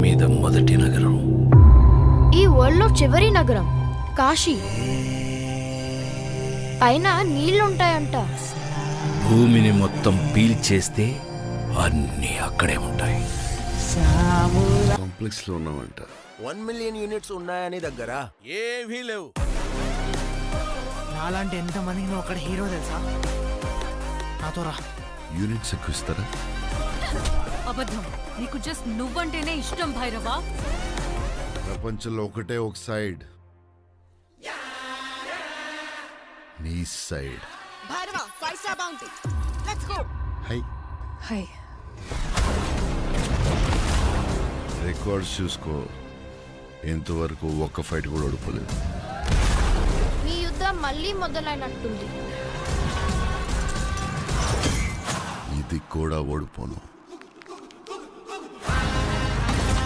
మీద మొదటి నగరం, ఈ వరల్డ్ లో చివరి నగరం కాశీ. పైన నీళ్లుంటాయంట. భూమిని మొత్తం పీల్చేస్తే అన్నీ అక్కడే ఉంటాయి. కాంప్లెక్స్ లో ఉన్నామంట. 1 మిలియన్ యూనిట్స్ ఉన్నాయని దగ్గర ఏవీ లేవు. నాలాంటి ఎంతమందికి నువ్వు అక్కడ హీరో తెలుసా? నాతో రా. యూనిట్స్ ఎక్కువ ఇస్తారా? అబద్ధం. నీకు జస్ట్ నువ్వంటేనే ఇష్టం భైరవా. ప్రపంచంలో ఒకటే ఒక సైడ్, నీ side. Bhairava 5 star bounty. Let's go. Hi hi. Records చూసుకో, ఇంతవరకు ఒక్క ఫైట్ కూడా ఓడిపోలేదు. మీ యుద్ధం మళ్ళీ మొదలైనట్టుంది. ఇది కూడా ఓడిపోను.